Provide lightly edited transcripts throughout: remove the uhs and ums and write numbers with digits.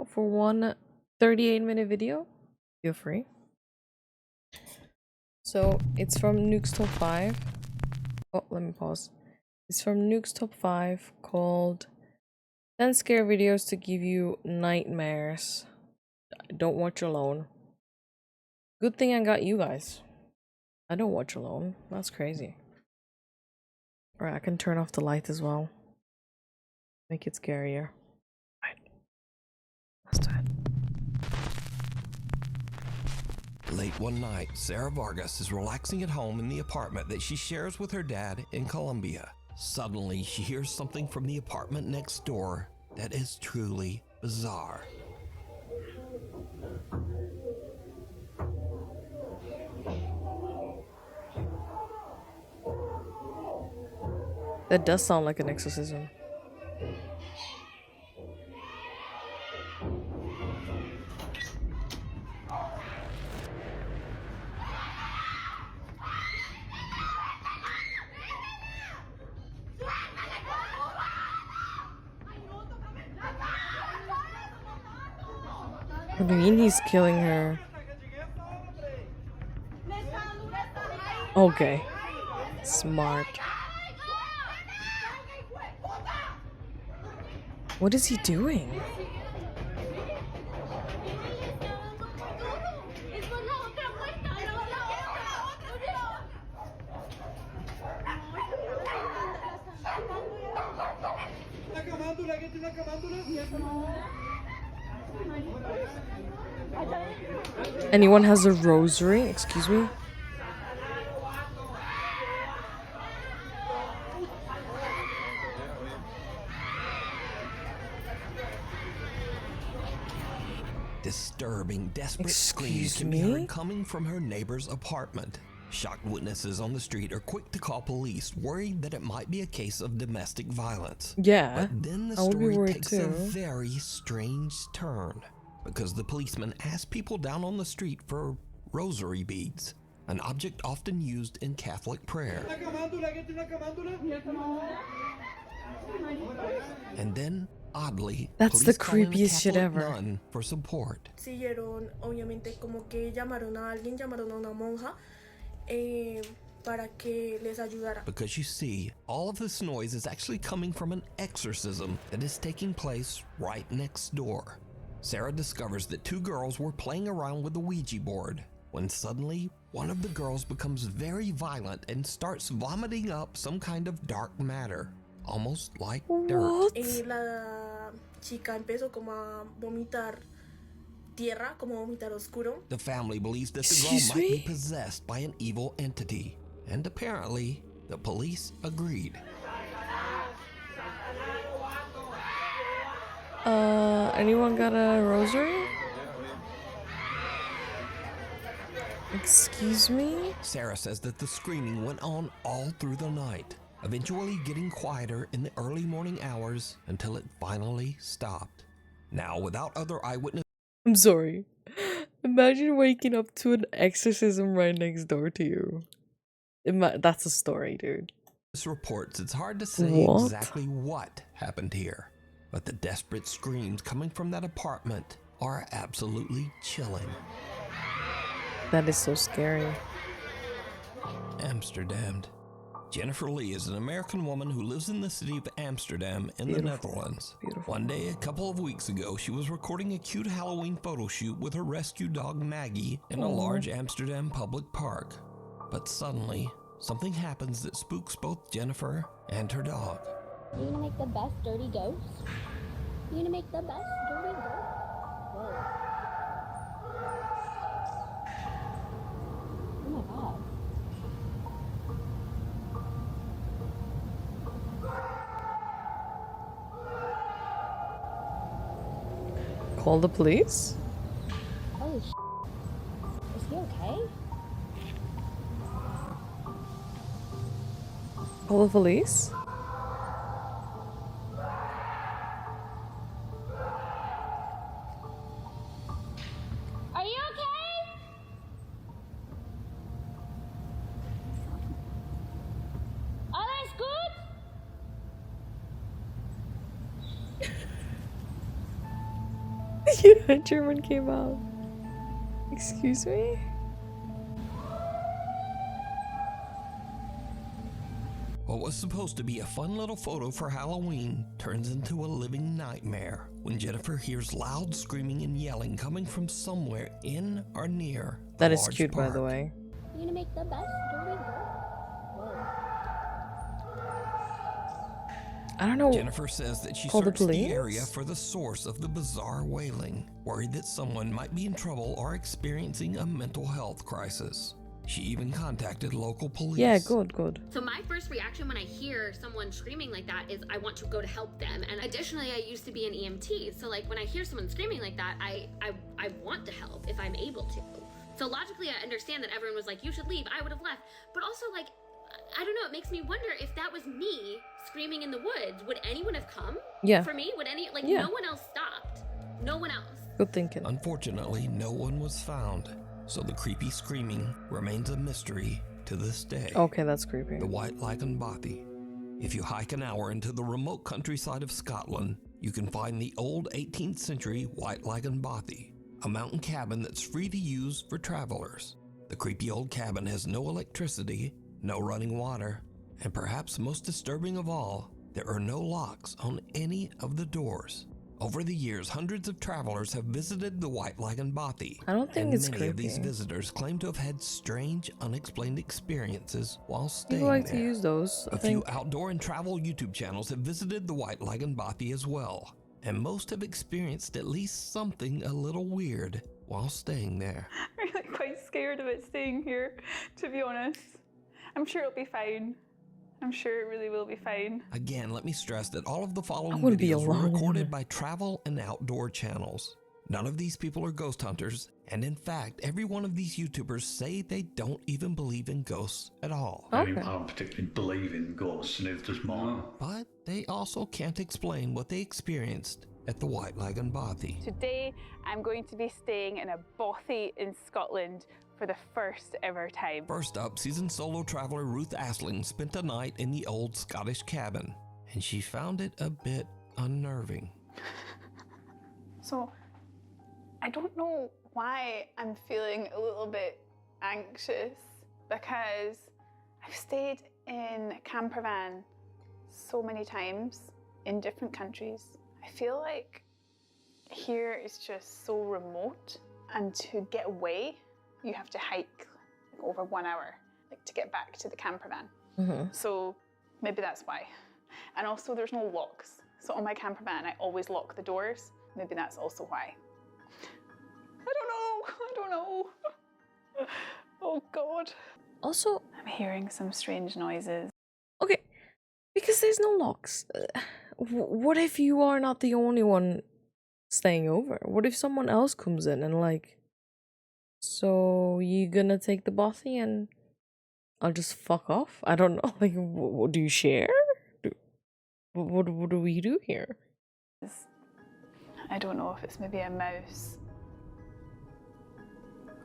out for one 38-minute video, feel free. So it's from Nuke's Top 5. Oh, let me pause. It's from Nuke's Top 5 called 10 Scare Videos to Give You Nightmares. Don't watch alone. Good thing I got you guys. I don't watch alone. That's crazy. Alright, I can turn off the light as well. Make it scarier. Right. Let's do it. Late one night, Sarah Vargas is relaxing at home in the apartment that she shares with her dad in Colombia. Suddenly, she hears something from the apartment next door that is truly bizarre. That does sound like an exorcism. What do you mean he's killing her? Okay. Smart. What is he doing? Anyone has a rosary? Excuse me? Disturbing, desperate screams can be heard coming from her neighbor's apartment. Shocked witnesses on the street are quick to call police, worried that it might be a case of domestic violence. Yeah, but then the I would be story worried takes too. a very strange turn, because the policeman asked people down on the street for rosary beads, an object often used in Catholic prayer. And then, oddly, that's the police call in a creepiest shit Catholic ever. nun for support. Siguieron, obviamente, como que llamaron a alguien, llamaron a una monja para que les ayudara. Because you see, all of this noise is actually coming from an exorcism that is taking place right next door. Sarah discovers that two girls were playing around with the Ouija board when suddenly one of the girls becomes very violent and starts vomiting up some kind of dark matter, almost like dirt. La chica empezó como a vomitar tierra, como vomitar oscuro. The family believes that the girl might be possessed by an evil entity, and apparently the police agreed. Anyone got a rosary? Excuse me? Sarah says that the screaming went on all through the night, eventually getting quieter in the early morning hours until it finally stopped. Now, without other eyewitnesses, I'm sorry. Imagine waking up to an exorcism right next door to you. That's a story, dude. Reports, it's hard to say exactly what happened here, but the desperate screams coming from that apartment are absolutely chilling. That is so scary. Amsterdam. Jennifer Lee is an American woman who lives in the city of Amsterdam in the Netherlands. One day, a couple of weeks ago, she was recording a cute Halloween photo shoot with her rescue dog Maggie in a large Amsterdam public park. But suddenly, something happens that spooks both Jennifer and her dog. You're gonna make the best dirty ghost? You're gonna make the best dirty ghost? Whoa. Oh my god. Call the police? Holy sh**. Is he okay? Call the police? Are you okay? Alles gut? Yeah, German came out. Excuse me? What was supposed to be a fun little photo for Halloween turns into a living nightmare when Jennifer hears loud screaming and yelling coming from somewhere in or near the That is large cute, by the park. way. You gonna make the best dirty girl? I don't know. Jennifer says that she Call the searched the police? area for the source of the bizarre wailing, worried that someone might be in trouble or experiencing a mental health crisis. She even contacted local police. Yeah, good. So my first reaction when I hear someone screaming like that is I want to go to help them. And additionally, I used to be an EMT. So like when I hear someone screaming like that, I want to help if I'm able to. So logically, I understand that everyone was like, you should leave. I would have left. But also like, I don't know, it makes me wonder if that was me screaming in the woods, would anyone have come? Yeah. For me? Would any, like Yeah. no one else stopped. No one else. Good thinking. Unfortunately, no one was found, so the creepy screaming remains a mystery to this day. Okay, that's creepy. The White Lagen Bothy. If you hike an hour into the remote countryside of Scotland, you can find the old 18th century White Lagen Bothy, a mountain cabin that's free to use for travelers. The creepy old cabin has no electricity, no running water, and perhaps most disturbing of all, there are no locks on any of the doors. Over the years, hundreds of travelers have visited the White Lagen Bothy. I don't think and it's many of these creepy. visitors claim to have had strange, unexplained experiences while staying People like there. to use those, I A few think. outdoor and travel YouTube channels have visited the White Lagen Bothy as well, and most have experienced at least something a little weird while staying there. I'm really quite scared of it staying here, to be honest. I'm sure it'll be fine. I'm sure it really will be fine. Again, let me stress that all of the following wouldn't be videos were alone. recorded by travel and outdoor channels. None of these people are ghost hunters, and in fact, every one of these YouTubers say they don't even believe in ghosts at all. I mean, Okay. I don't particularly believe in ghosts, and neither does mine. But they also can't explain what they experienced at the White Lagen Bothy. Today, I'm going to be staying in a bothy in Scotland for the first ever time. First up, seasoned solo traveler Ruth Asling spent a night in the old Scottish cabin, and she found it a bit unnerving. So, I don't know why I'm feeling a little bit anxious, because I've stayed in a camper van so many times in different countries. I feel like here is just so remote, and to get away, you have to hike over 1 hour, like to get back to the camper van. So maybe that's why. And also there's no locks. So on my camper van, I always lock the doors. Maybe that's also why. I don't know. Oh God. Also, I'm hearing some strange noises. okay, because there's no locks. What if you are not the only one staying over? What if someone else comes in and like, so you gonna take the bothy and I'll just fuck off? I don't know. Like, what do you share? What do we do here? I don't know if it's maybe a mouse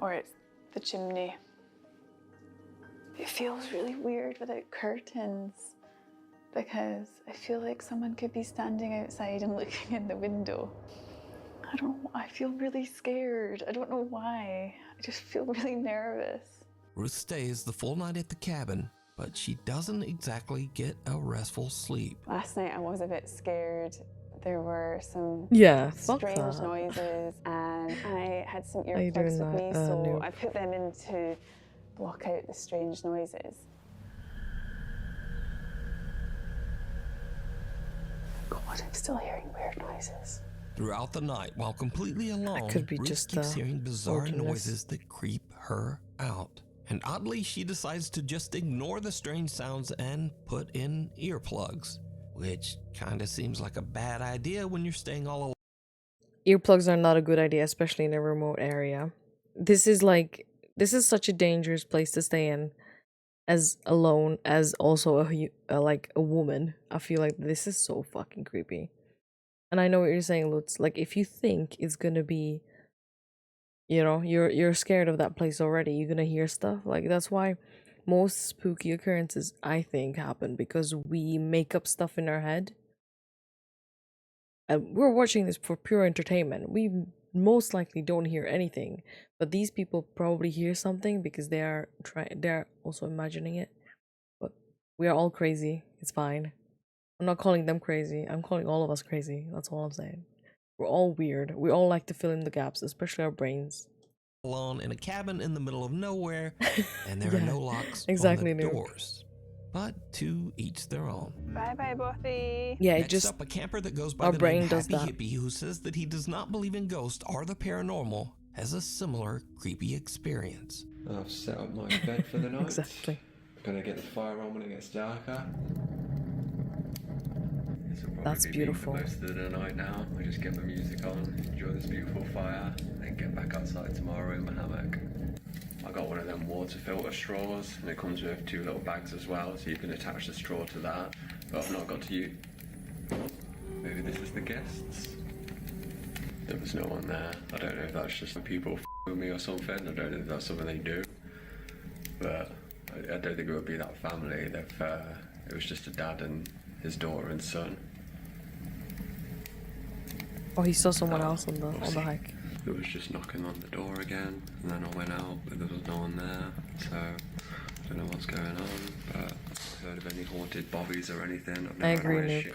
or it's the chimney. It feels really weird without curtains, because I feel like someone could be standing outside and looking in the window. I don't know, I feel really scared. I don't know why. I just feel really nervous. Ruth stays the full night at the cabin, but she doesn't exactly get a restful sleep. Last night I was a bit scared. There were some Yeah, fuck strange that. noises, and I had some How you doing, earplugs with me, so Nuke? I put them in to block out the strange noises. God, I'm still hearing weird noises. Throughout the night, while completely alone, could be Ruth just keeps the hearing bizarre wilderness. noises that creep her out. And oddly, she decides to just ignore the strange sounds and put in earplugs, which kinda seems like a bad idea when you're staying all alone. Earplugs are not a good idea, especially in a remote area. This is such a dangerous place to stay in, as alone as also like a woman. I feel like this is so fucking creepy. And I know what you're saying, Lutz. Like, if you think it's gonna be, you know, you're scared of that place already, you're gonna hear stuff. Like, that's why most spooky occurrences, I think, happen because we make up stuff in our head. And we're watching this for pure entertainment. We most likely don't hear anything, but these people probably hear something because they're also imagining it. But we are all crazy. It's fine. I'm not calling them crazy. I'm calling all of us crazy. That's all I'm saying. We're all weird. We all like to fill in the gaps, especially our brains. Alone in a cabin in the middle of nowhere, and there Yeah, are no locks exactly, on the Nuke. doors. But to each their own. Bye bye, Bothy. Yeah, it Next just up, a camper that goes by our the brain name does Happy that. Hippie, who says that he does not believe in ghosts or the paranormal, has a similar creepy experience. I've set up my bed for the night. Exactly. Gonna get the fire on when it gets darker. This will probably That's be beautiful. Me for most of the night now. I just get my music on, enjoy this beautiful fire, and get back outside tomorrow in my hammock. I got one of them water filter straws, and it comes with 2 little bags as well, so you can attach the straw to that. But I've not got to use. Maybe this is the guests. There was no one there. I don't know if that's just people with me or something. I don't know if that's something they do. But I don't think it would be that family. It was just a dad and his daughter and son. Oh, he saw someone else on the hike. It was just knocking on the door again, and then I went out, but there was no one there. So I don't know what's going on. But I've heard of any haunted bobbies or anything. I've never I agree, had my Nuke. shit.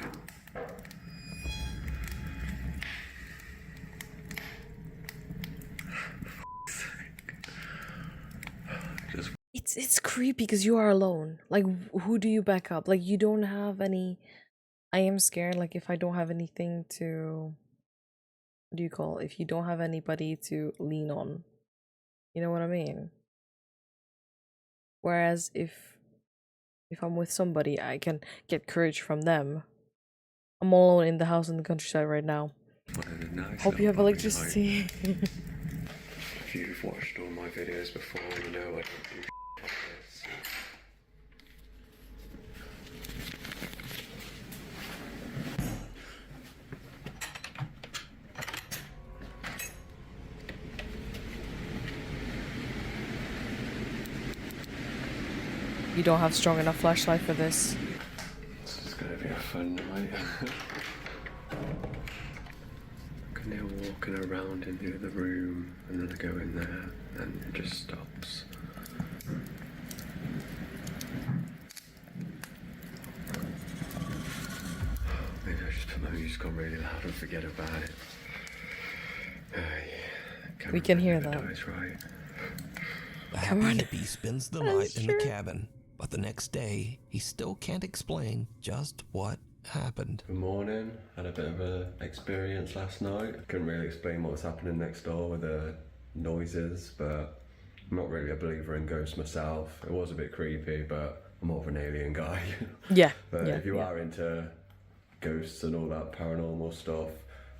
It's creepy because you are alone. Like, who do you back up? Like, you don't have any. I am scared. Like, if I don't have anything to. What do you call it? If you don't have anybody to lean on, you know what I mean? Whereas if I'm with somebody, I can get courage from them. I'm all alone in the house in the countryside right now. Nice. Hope you have electricity. If you've watched all my videos before, you know I don't do like this. You don't have strong enough flashlight for this. This is gonna be a fun night. I'm now walking around in the other room, and then I go in there, and it just stops. Maybe I just put my music on really loud and forget about it. We can hear that. Dies, right? The happy hippie spends the night in the cabin, but the next day, he still can't explain just what happened. Good morning. Had a bit of an experience last night. Couldn't really explain what was happening next door with the noises, but I'm not really a believer in ghosts myself. It was a bit creepy, but I'm more of an alien guy. Yeah. But yeah, if you yeah. are into ghosts and all that paranormal stuff,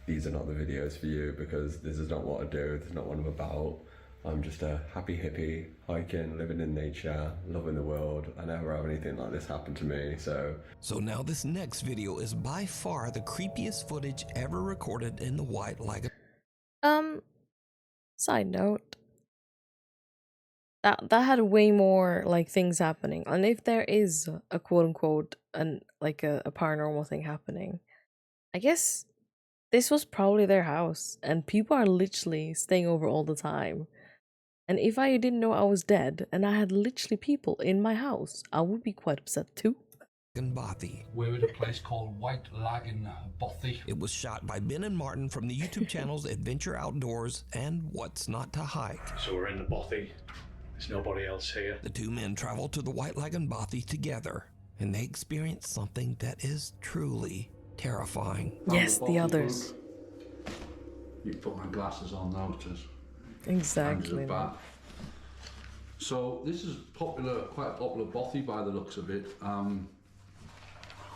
these are not the videos for you, because this is not what I do. This is not what I'm about. I'm just a happy hippie, hiking, living in nature, loving the world. I never have anything like this happen to me, so... So now this next video is by far the creepiest footage ever recorded in the White Lagen. Side note. That had way more like things happening. And if there is a quote unquote a paranormal thing happening, I guess this was probably their house and people are literally staying over all the time. And if I didn't know I was dead and I had literally people in my house, I would be quite upset too. Bothy. We're at a place called White Lagen, Bothy. It was shot by Ben and Martin from the YouTube channels Adventure Outdoors and What's Not to Hike. So we're in the Bothy. There's nobody else here. The two men travel to the White Lagen Bothy together, and they experience something that is truly terrifying. Yes, the others. You put my glasses on now, it is. Exactly. So this is popular, quite a popular Bothy by the looks of it.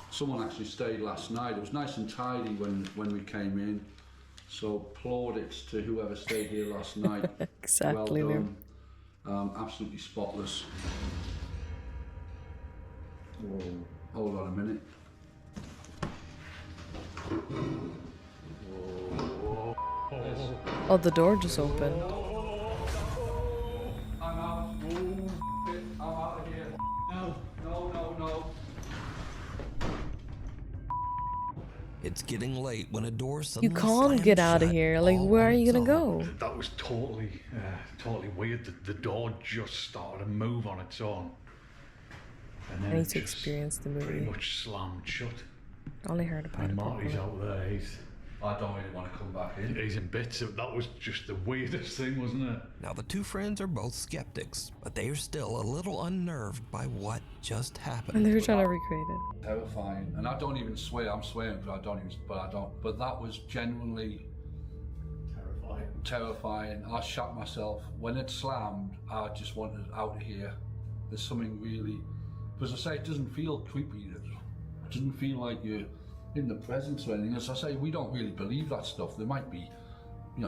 Someone actually stayed last night. It was nice and tidy when we came in. So plaudits to whoever stayed here last night. Exactly. Well done. Absolutely spotless. Whoa. Hold on a minute. Whoa. Oh, the door just opened. I'm out. Oh, shit. I'm out of here. No. It It's getting late when a door You suddenly can't get slams out of shut here. Like, all where on are you its gonna own. go? That was totally weird. The door just started to move on its own. And then I need it to just experience the pretty movie. much slammed shut. I only heard about And it. Marty's properly. out there. I don't really want to come back in. He's in bits. That was just the weirdest thing, wasn't it? Now the two friends are both skeptics, but they are still a little unnerved by what just happened. And they were trying to recreate it. Terrifying. And I don't even swear. I'm swearing because I don't even. But that was genuinely terrifying. I shot myself when it slammed. I just wanted out of here. There's something really, because I say it doesn't feel creepy. It doesn't feel like you're in the presence or anything. As I say, we don't really believe that stuff. There might be,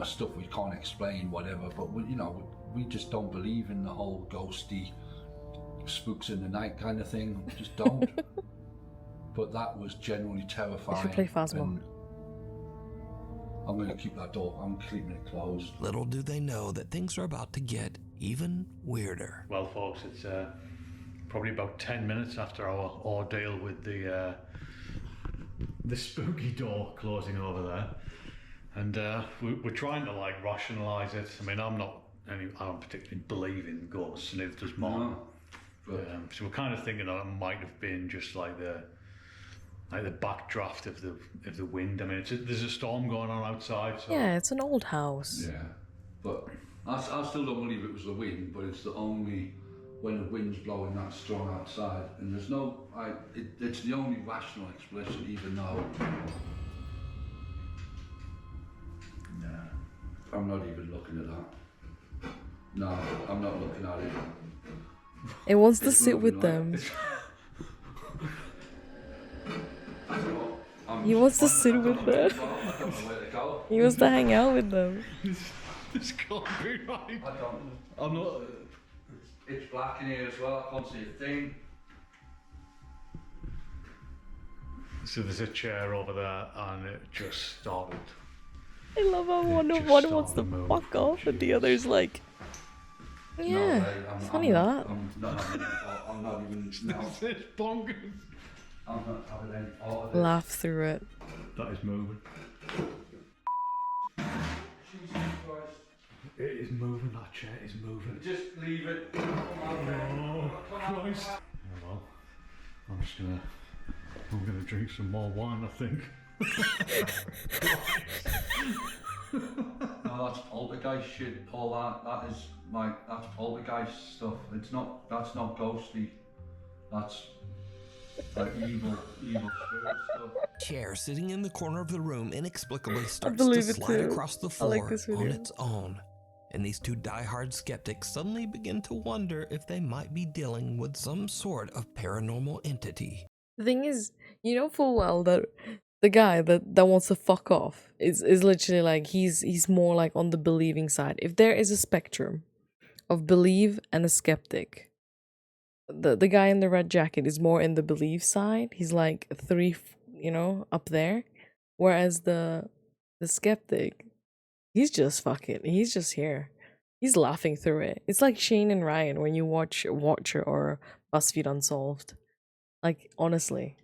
stuff we can't explain, whatever. But we just don't believe in the whole ghosty, spooks in the night kind of thing. We just don't. But that was genuinely terrifying. You should play Phasmo. And I'm going to keep that door. I'm keeping it closed. Little do they know that things are about to get even weirder. Well, folks, it's probably about 10 minutes after our ordeal with the spooky door closing over there, and we're trying to like rationalise it. I mean, I don't particularly believe in ghosts, and neither does Mark. So we're kind of thinking that it might have been just like the backdraft of the wind. I mean, there's a storm going on outside. So. Yeah, it's an old house. Yeah, but I still don't believe it was the wind, but it's the only when the wind's blowing that strong outside, and there's no, it's the only rational explanation, even though, I'm not even looking at that. No, I'm not looking at it. It wants to sit with them. He wants to sit with them. He wants to hang out with them. This can't be right. I'm not. It's black in here as well. I can't see a thing. So there's a chair over there, and it just started. I love how one wants to fuck off, and the other's like, yeah, funny that. I'm not even. No. It's bonkers. I'm not having any part of it. Laugh through it. That is moving. Jesus Christ. It is moving. That chair is moving. Just leave it. Oh, Christ. Oh, well, I'm gonna drink some more wine, I think. No, that's poltergeist shit, Paul. That's poltergeist stuff. That's not ghostly. That's like evil spirit stuff. Chair sitting in the corner of the room inexplicably starts believe to it slide too. across the I floor like this video. on its own. And these two diehard skeptics suddenly begin to wonder if they might be dealing with some sort of paranormal entity. The thing is, you know full well that the guy that wants to fuck off is literally like he's more like on the believing side. If there is a spectrum of believe and a skeptic, the guy in the red jacket is more in the believe side. He's like 3, up there, whereas the skeptic, he's just fucking, he's just here. He's laughing through it. It's like Shane and Ryan when you watch Watcher or BuzzFeed Unsolved. Like, honestly.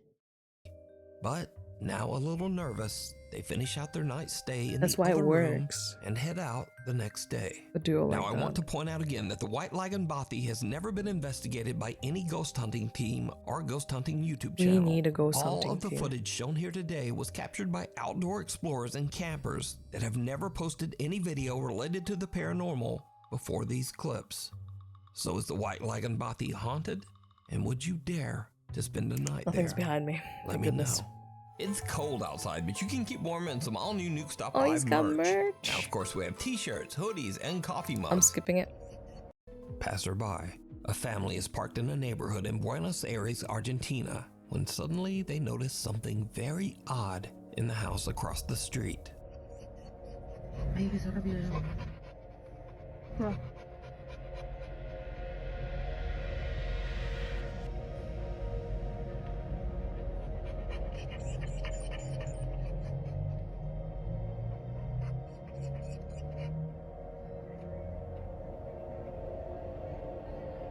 But now a little nervous, they finish out their night stay in That's the why it other room works. and head out the next day. A duo Now, like I want that. to point out again that the White Lagen Bothy has never been investigated by any ghost hunting team or ghost hunting YouTube We channel. need a ghost All hunting of the team. footage shown here today was captured by outdoor explorers and campers that have never posted any video related to the paranormal before these clips. So is the White Lagen Bothy haunted? And would you dare to spend a night Nothing's there? behind me. Let Thank me goodness. know. It's cold outside, but you can keep warm in some all-new Nuke Top 5 Oh, he's got merch. merch. Now, of course, we have t-shirts, hoodies, and coffee mugs. I'm skipping it. Passerby. A family is parked in a neighborhood in Buenos Aires, Argentina, when suddenly they notice something very odd in the house across the street.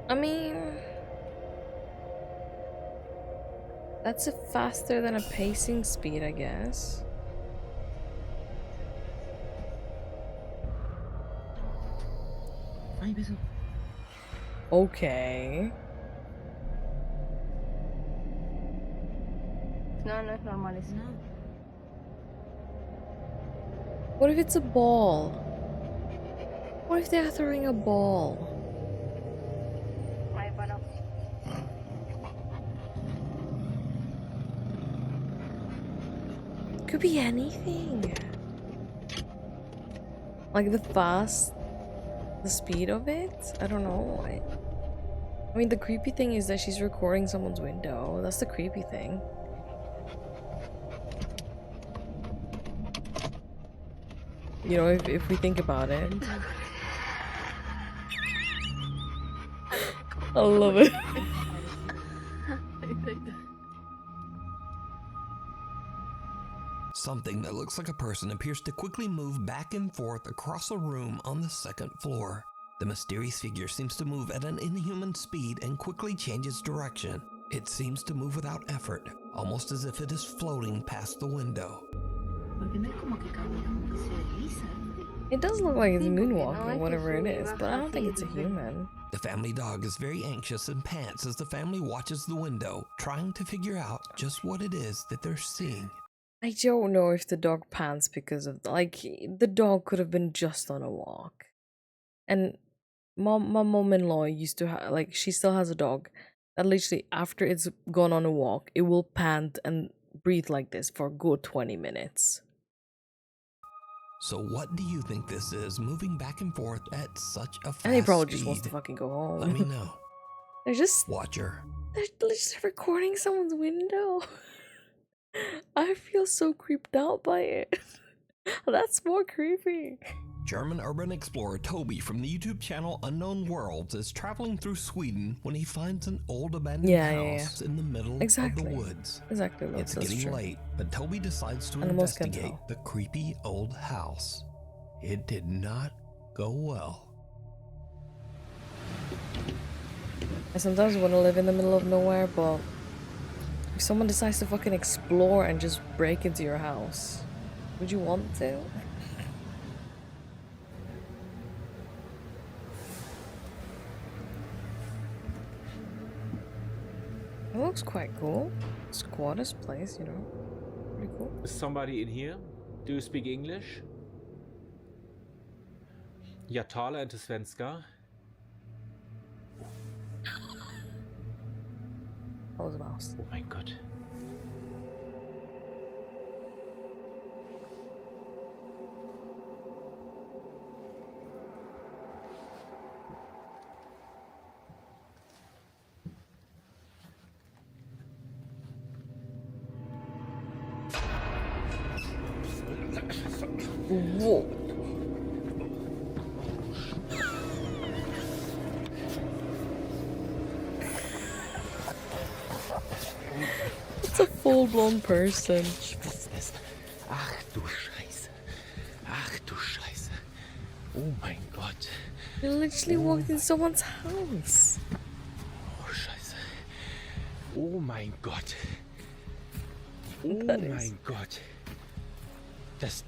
I mean, That's a faster than a pacing speed, I guess. Okay. No, no es normal eso. No. What if it's a ball? What if they're throwing a ball? Ahí paró. Could be anything. Like the speed of it? I don't know. I mean, the creepy thing is that she's recording someone's window. That's the creepy thing. You know, if we think about it. I love it. Something that looks like a person appears to quickly move back and forth across a room on the second floor. The mysterious figure seems to move at an inhuman speed and quickly changes direction. It seems to move without effort, almost as if it is floating past the window. It does look like it's moonwalking, whatever it is, but I don't think it's a human. The family dog is very anxious and pants as the family watches the window, trying to figure out just what it is that they're seeing. I don't know if the dog pants because of, like, the dog could have been just on a walk. And my mom-in-law used to have, like, she still has a dog that literally after it's gone on a walk, it will pant and breathe like this for a good 20 minutes. So what do you think this is, moving back and forth at such a fast And he probably speed? just wants to fucking go home. Let me know. They're just... Watcher. They're just recording someone's window. I feel so creeped out by it. That's more creepy. German urban explorer Toby from the YouTube channel Unknown Worlds is traveling through Sweden when he finds an old abandoned house in the middle of the woods. Exactly. It's getting late, but Toby decides to investigate the creepy old house. It did not go well. I sometimes want to live in the middle of nowhere, but if someone decides to fucking explore and just break into your house, would you want to? It looks quite cool. Squatters place, you know. Pretty cool. Is somebody in here? Do you speak English? Jag talar inte svenska. That was a mouse. Oh mein Gott. Whoa. It's a full-blown person. Ach du Scheiße. Ach du Scheiße. Oh mein Gott. You literally walked in someone's house. Oh Scheiße. Oh mein Gott. Oh mein Gott. Das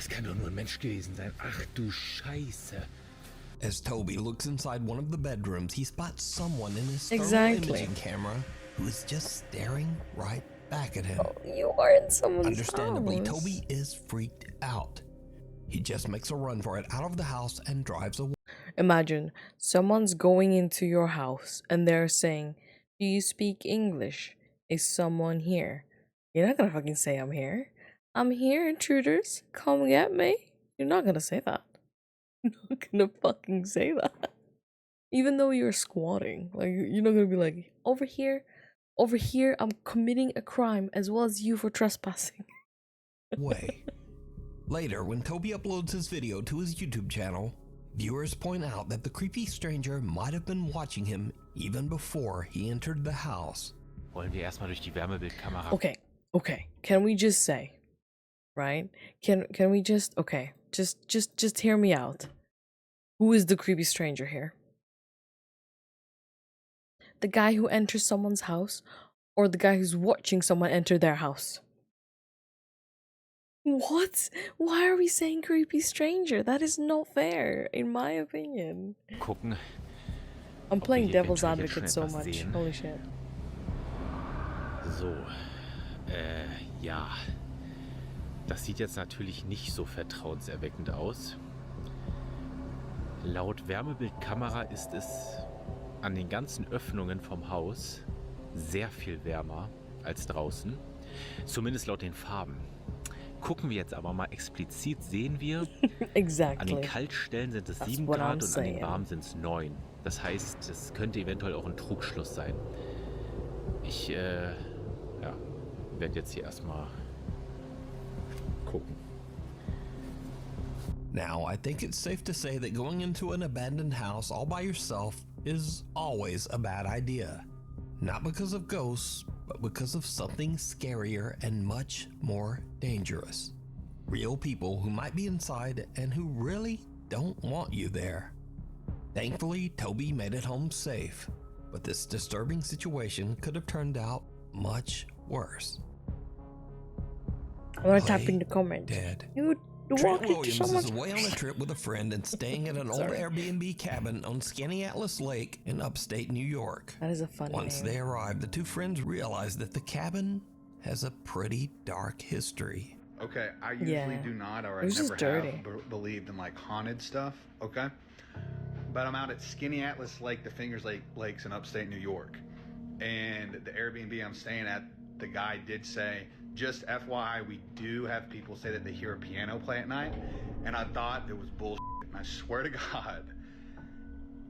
kann doch nur ein Mensch gewesen sein. Ach du Scheiße. As Toby looks inside one of the bedrooms, he spots someone in his thermal imaging camera who is just staring right back at him. Oh, you are in someone's Understandably, house. Toby is freaked out. He just makes a run for it out of the house and drives away. Imagine someone's going into your house and they're saying, "Do you speak English? Is someone here?" You're not gonna fucking say I'm here. I'm here, intruders. Come get me. You're not gonna say that. You're not gonna fucking say that. Even though you're squatting. Like, you're not gonna be like, over here, I'm committing a crime as well as you for trespassing. Later, when Toby uploads his video to his YouTube channel, viewers point out that the creepy stranger might have been watching him even before he entered the house. Wollen wir erstmal durch die Wärmebildkamera. Okay. Can we just say, right? Can we just, okay, just hear me out. Who is the creepy stranger here? The guy who enters someone's house or the guy who's watching someone enter their house? What? Why are we saying creepy stranger? That is not fair, in my opinion. Gucken. I'm ob playing wir hier devil's eventuell schon advocate so etwas much. sehen. Holy shit. So. Ja. Das sieht jetzt natürlich nicht so vertrauenserweckend aus. Laut Wärmebildkamera ist es an den ganzen Öffnungen vom Haus sehr viel wärmer als draußen. Zumindest laut den Farben. Gucken wir jetzt aber mal explizit, sehen wir, Exactly. an den Kaltstellen sind es That's 7 what Grad I'm und an den saying. warmen sind es 9. Das heißt, es könnte eventuell auch ein Trugschluss sein. Ich werde jetzt hier erstmal gucken. Now, I think it's safe to say that going into an abandoned house all by yourself is always a bad idea. Not because of ghosts, but because of something scarier and much more dangerous. Real people who might be inside and who really don't want you there. Thankfully, Toby made it home safe, but this disturbing situation could have turned out much worse. I'm gonna tap in the comment. Dead. You Trent walk into Williams someone's is away on a trip with a friend and staying at an old Sorry. Airbnb cabin on Skinny Atlas Lake in upstate New York. That is a fun Once name. they arrive, the two friends realize that the cabin has a pretty dark history. Okay, I usually do not, or I It was never just dirty. have believed in like haunted stuff. Okay, but I'm out at Skinny Atlas Lake, the Fingers Lakes in upstate New York, and the Airbnb I'm staying at, the guy did say, just FYI, we do have people say that they hear a piano play at night, and I thought it was bullshit. And I swear to God,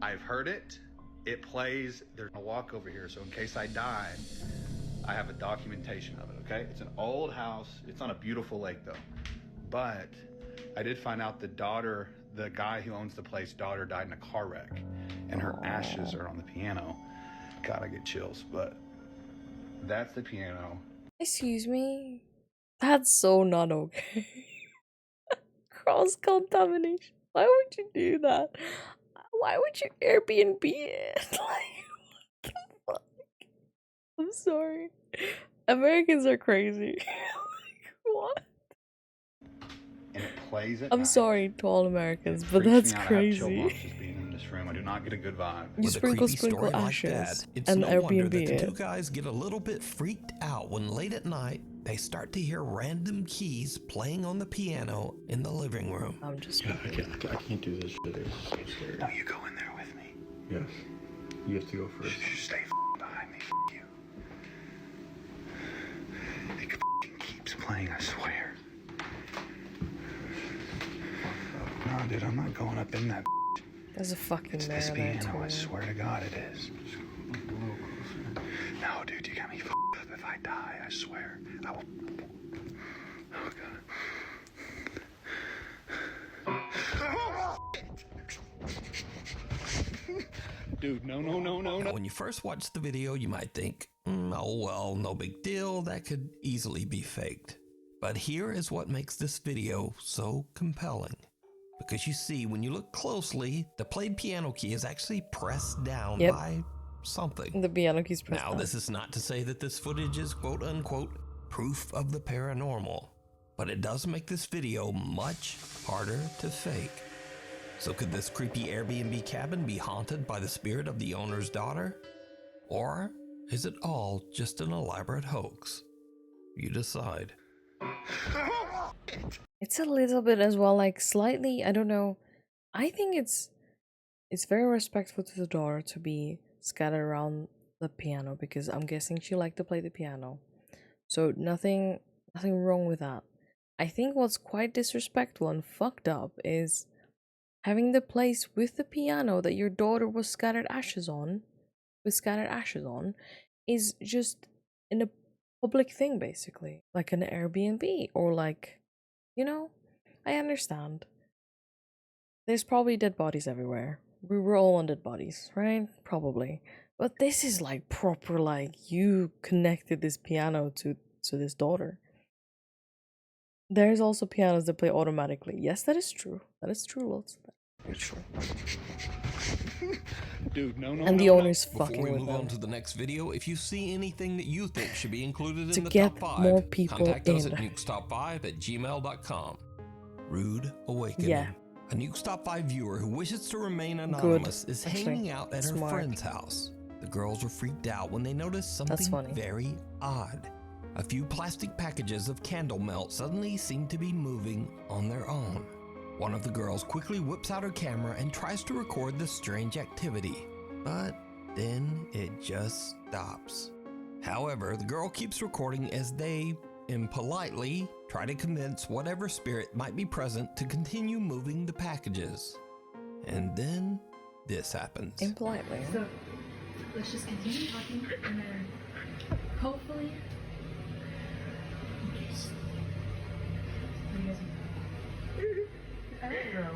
I've heard it. It plays. There's a walk over here, so in case I die, I have a documentation of it. Okay, it's an old house. It's on a beautiful lake though, but I did find out the daughter, the guy who owns the place, daughter died in a car wreck, and her ashes are on the piano. God, I get chills. But that's the piano. Excuse me? That's so not okay. Cross-contamination. Why would you do that? Why would you Airbnb it? Like, what the fuck? I'm sorry. Americans are crazy. Like, what? And it plays at I'm night. sorry to all Americans, but Freaks that's me out. I have chill crazy. bumps just being in this room. I do not get a good vibe. You With a sprinkle creepy story like ashes that, it's and no wonder Airbnb that the it. two guys get a little bit freaked out when late at night they start to hear random keys playing on the piano in the living room. I'm just I can't do this shit. It's so scary. No, you go in there with me. Yes. You have to go first. You stay behind me. You. It keeps playing, I swear. No, dude, I'm not going up in that. There's a fucking It's mirror this there piano, I too. swear to God it is. No, dude, you got me up. If I die, I swear. I will. Oh, God. Dude, no. Now, when you first watch the video, you might think, oh well, no big deal, that could easily be faked. But here is what makes this video so compelling. Because you see, when you look closely, the played piano key is actually pressed down Yep. by something. The piano keys pressed Now, down. this is not to say that this footage is quote unquote proof of the paranormal, but it does make this video much harder to fake. So could this creepy Airbnb cabin be haunted by the spirit of the owner's daughter? Or is it all just an elaborate hoax? You decide. It's a little bit as well, like slightly, I don't know. I think it's very respectful to the daughter to be scattered around the piano, because I'm guessing she liked to play the piano. So nothing wrong with that. I think what's quite disrespectful and fucked up is having the place with the piano that your daughter was scattered ashes on, is just in a public thing, basically, like an Airbnb or like, you know, I understand. There's probably dead bodies everywhere. We were all on dead bodies, right? Probably. But this is like proper, like you connected this piano to this daughter. There's also pianos that play automatically. Yes, that is true. That is true, lots of that. It's true. Dude, no. And the owner's Before fucking we with move them. on to the next video, if you see anything that you think should be included To in the get top 5, more people contact us in. at nukestop5@gmail.com. Rude Awakening. Yeah. A Nuke's Top 5 viewer who wishes to remain anonymous is Actually, hanging out at her smart. friend's house. The girls are freaked out when they notice That's something funny. very odd. A few plastic packages of candle melt suddenly seem to be moving on their own. One of the girls quickly whips out her camera and tries to record the strange activity, but then it just stops. However, the girl keeps recording as they, impolitely, try to convince whatever spirit might be present to continue moving the packages. And then this happens. Impolitely. So let's just continue talking and then hopefully. What do you guys think? I don't know.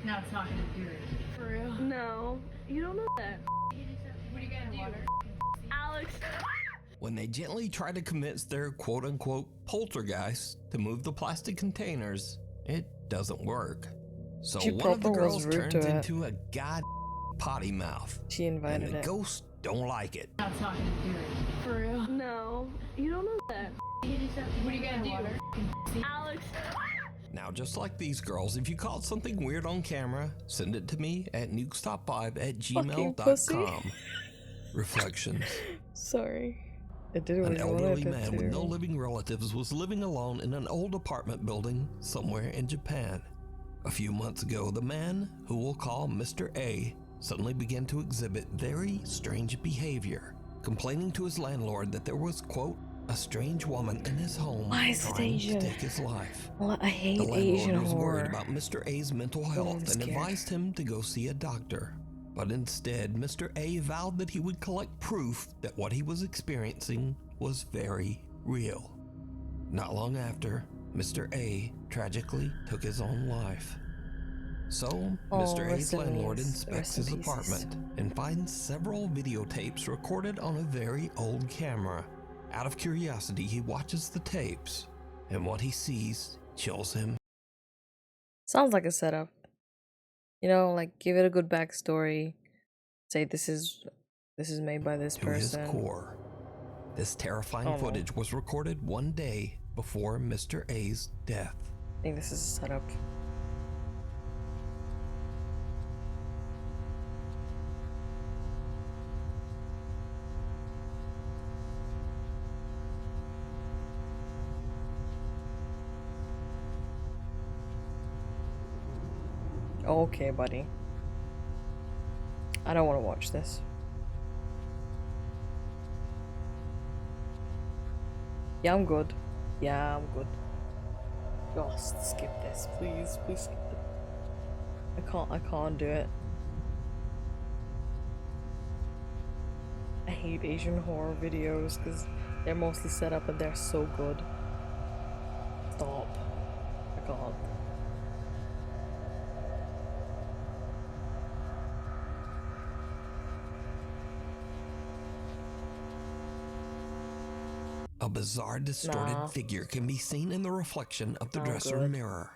No, it's not gonna do it. For real? No. You don't know that. What are you gonna do? Alex. When they gently try to convince their quote-unquote poltergeist to move the plastic containers, it doesn't work. So She one of the proper was girls rude turns to it. into a god potty mouth. She invited and the it. ghosts don't like it. No, it's not gonna do it. For real? No. You don't know that. What are you gonna do? Alex. Now, just like these girls, if you caught something weird on camera, send it to me at nukestop5@gmail.com. Reflections. Sorry. It did An what you wanted elderly it man to. with no living relatives was living alone in an old apartment building somewhere in Japan. A few months ago, the man, who we'll call Mr. A, suddenly began to exhibit very strange behavior, complaining to his landlord that there was, quote, a strange woman in his home Why is it trying Asian? to take his life. Well, I hate The landlord Asian was horror. worried about Mr. A's mental health and scared. advised him to go see a doctor. But instead, Mr. A vowed that he would collect proof that what he was experiencing was very real. Not long after, Mr. A tragically took his own life. So, Mr. A's rest in landlord peace. inspects Rest in his pieces. apartment and finds several videotapes recorded on a very old camera. Out of curiosity, he watches the tapes, and what he sees chills him. Sounds like a setup. You know, like give it a good backstory. Say this is made by this To person. his core. This terrifying Oh, no. footage was recorded one day before Mr. A's death. I think this is a setup. Okay, buddy. I don't want to watch this. Yeah, I'm good. Yeah, I'm good. Just skip this, please. Please skip it. I can't do it. I hate Asian horror videos because they're mostly set up and they're so good. Stop. I can't. A bizarre, distorted Nah. figure can be seen in the reflection of the Oh, dresser good. mirror.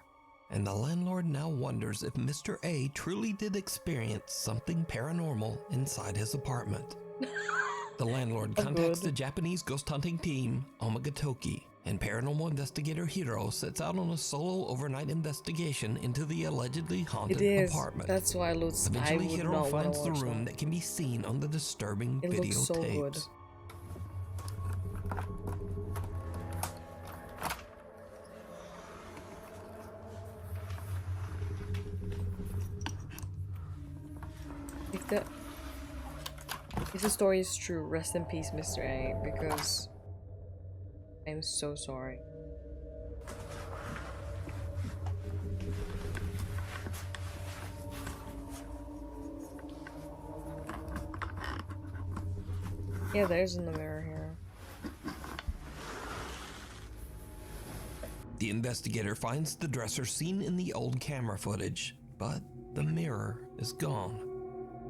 And the landlord now wonders if Mr. A truly did experience something paranormal inside his apartment. The landlord Oh, contacts good. the Japanese ghost hunting team, Omagatoki, and paranormal investigator Hiro sets out on a solo overnight investigation into the allegedly haunted It is. apartment. That's why I Eventually, would Hiro not want finds to the watch room that. that can be seen on the disturbing It looks so videotapes. good. If the story is true, rest in peace, Mr. A, because I'm so sorry. Yeah, there's in the mirror here. The investigator finds the dresser seen in the old camera footage, but the mirror is gone.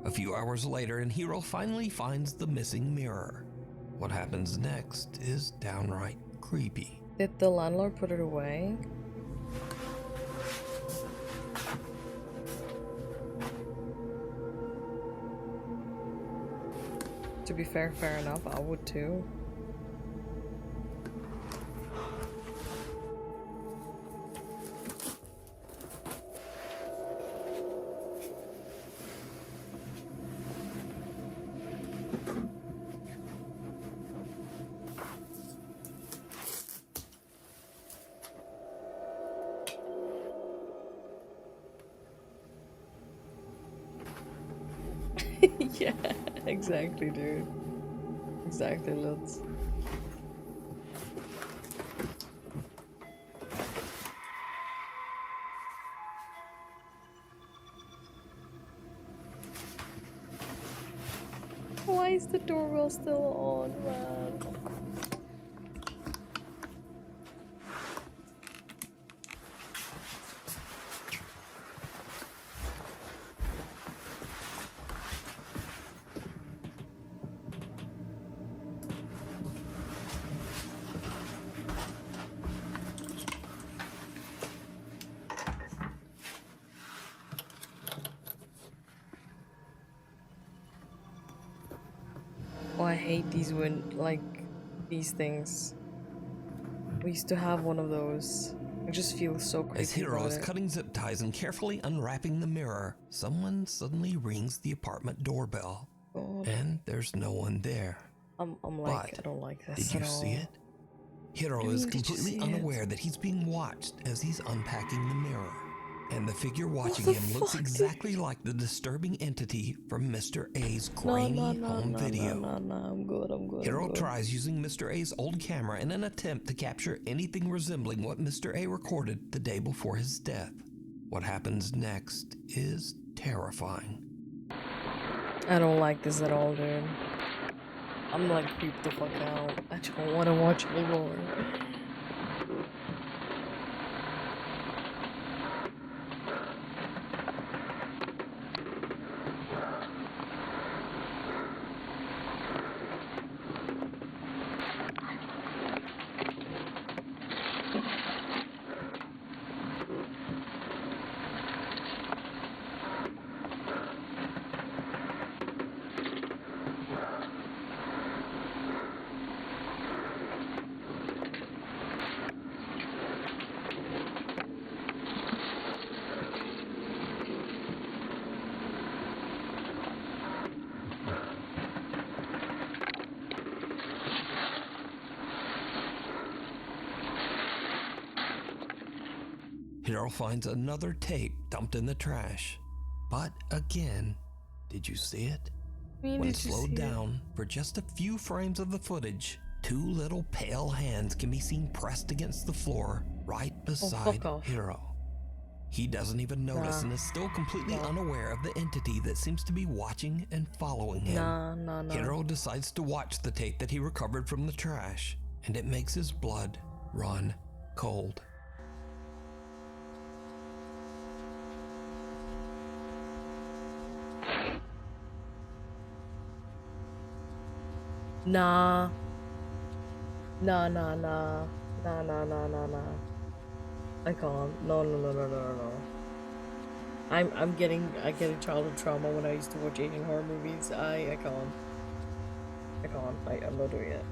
A few hours later, and Hiro finally finds the missing mirror. What happens next is downright creepy. Did the landlord put it away? To be fair enough, I would too. Yeah, exactly, dude. Exactly, Lutz. Why is the doorbell still on, man? Oh, I hate these these things. We used to have one of those. I just feel so creepy. As Hiro about is it. cutting zip ties and carefully unwrapping the mirror, someone suddenly rings the apartment doorbell. God. And there's no one there. I'm like, I don't like this Did you at all. see it? Hiro is completely unaware that he's being watched as he's unpacking the mirror. And the figure watching him looks exactly like the disturbing entity from Mr. A's grainy home video. No, I'm good. Hiro tries using Mr. A's old camera in an attempt to capture anything resembling what Mr. A recorded the day before his death. What happens next is terrifying. I don't like this at all, dude. I'm like creeped the fuck out. I don't want to watch anymore. Hiro finds another tape dumped in the trash. But again, did you see it? When slowed down for just a few frames of the footage, two little pale hands can be seen pressed against the floor right beside Hiro. He doesn't even notice and is still completely unaware of the entity that seems to be watching and following him. Hiro decides to watch the tape that he recovered from the trash, and it makes his blood run cold. Nah. I can't. No. I get childhood trauma when I used to watch Asian horror movies. I can't. I'm not doing it.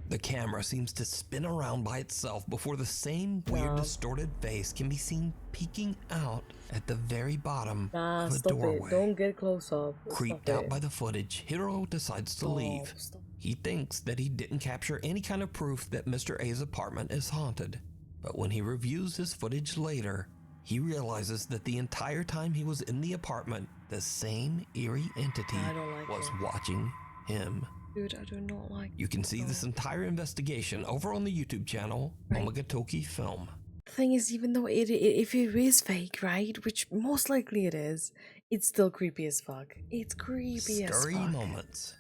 The camera seems to spin around by itself before the same weird distorted face can be seen peeking out at the very bottom of the doorway. Don't get close up. Creeped out by the footage, Hiro decides to leave. He thinks that he didn't capture any kind of proof that Mr. A's apartment is haunted. But when he reviews his footage later, he realizes that the entire time he was in the apartment, the same eerie entity was watching him. Dude, I do not like You can see this entire investigation over on the YouTube channel, Omegatoki Film. The thing is, even though if it is fake, right, which most likely it is, it's still creepy as fuck. It's creepy as fuck. Scary moments.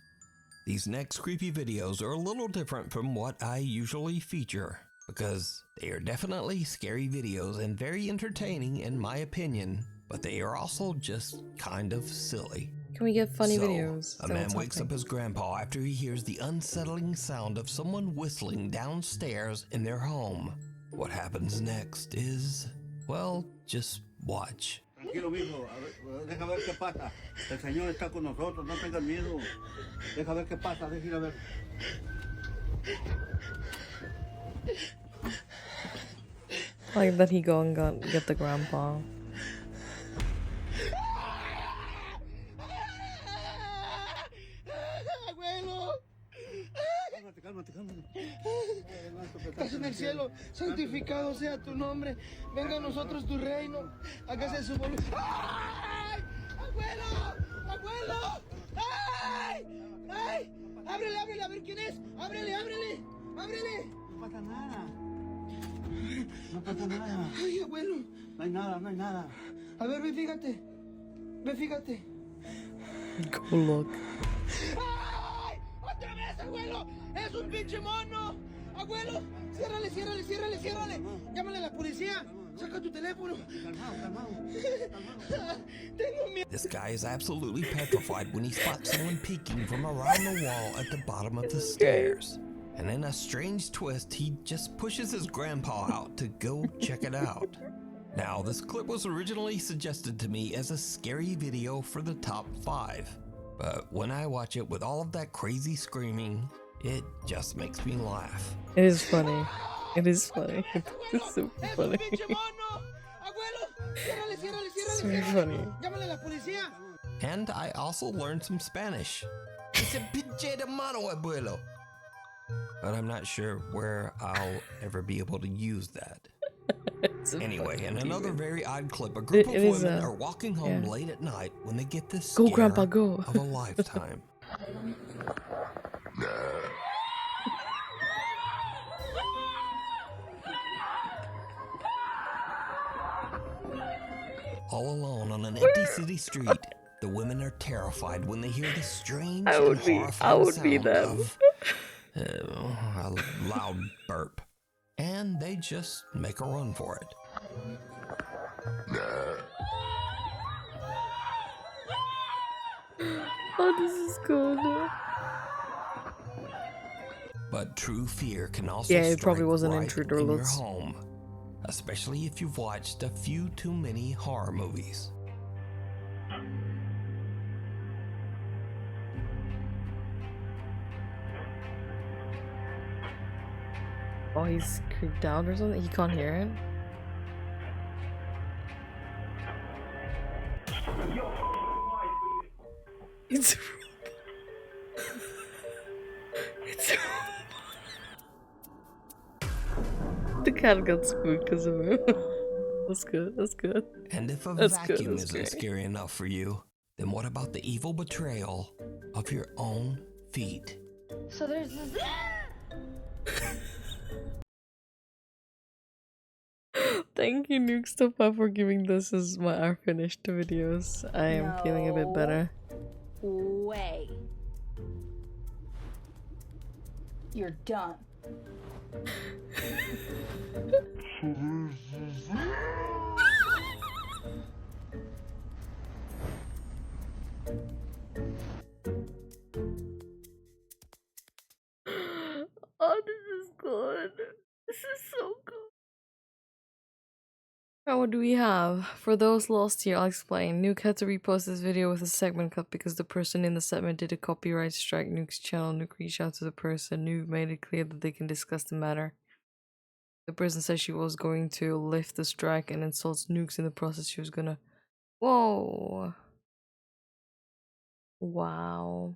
These next creepy videos are a little different from what I usually feature, because they are definitely scary videos and very entertaining in my opinion, but they are also just kind of silly. Can we get funny videos? A man wakes up his grandpa after he hears the unsettling sound of someone whistling downstairs in their home. What happens next is, well, just watch. Tranquilo, mijo. Deja ver qué pasa. El Señor está con nosotros. No tengas miedo. Deja ver qué pasa. Deja ir a ver. Like that he go and get the grandpa. Estás en el cielo, santificado sea tu nombre. Venga a nosotros tu reino. Hágase su voluntad. ¡Ay! ¡Abuelo! ¡Abuelo! ¡Ay! ¡Ay! ¡Ábrele, ábrele! A ver quién es. ¡Ábrele, ábrele! ¡Ábrele! No pasa nada. No pasa nada. ¡Ay, abuelo! No hay nada, no hay nada. A ver, ve, fíjate. Ve, fíjate. Go look. ¡Ay! ¡Otra vez, abuelo! ¡Es un pinche mono! ¡Abuelo! ¡Ciérrale, ciérrale, ciérrale, ciérrale! ¡Llámale a la policía! ¡Saca tu teléfono! Tengo miedo. This guy is absolutely petrified when he spots someone peeking from around the wall at the bottom of the stairs. And in a strange twist, he just pushes his grandpa out to go check it out. Now, this clip was originally suggested to me as a scary video for the top 5. But when I watch it with all of that crazy screaming, it just makes me laugh. It is funny. It is funny. It's super funny. It's very funny. And I also learned some Spanish. It's a pinche de mano, abuelo. But I'm not sure where I'll ever be able to use that. Anyway, in another very odd clip, a group of women are walking home late at night when they get this scare Grandpa, go. of a lifetime. All alone on an empty city street, the women are terrified when they hear the strange and horrifying sound of a loud burp. And they just make a run for it. Oh, this is good. But true fear can also it probably strike was an right intruder. in your home, especially if you've watched a few too many horror movies. Oh, he's creeped out or something? He can't hear it? It's it's the cat got spooked because of him. That's good, that's good. And if a That's vacuum good, that's isn't great. scary enough for you, then what about the evil betrayal of your own feet? So there's this. Thank you, Nuke Stoppa, for giving this as our finished videos. I am feeling a bit better. Way. You're done. Oh, this is good. This is so good. Now, what do we have? For those lost here, I'll explain. Nuke had to repost this video with a segment cut because the person in the segment did a copyright strike Nuke's channel. Nuke reached out to the person. Nuke made it clear that they can discuss the matter. The person said she was going to lift the strike and insults Nuke's in the process. She was gonna... Whoa. Wow.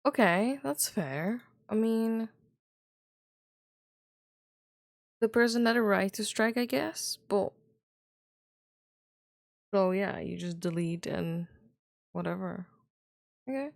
Okay, that's fair. I mean... The person had a right to strike, I guess, but... So yeah, you just delete and... whatever. Okay.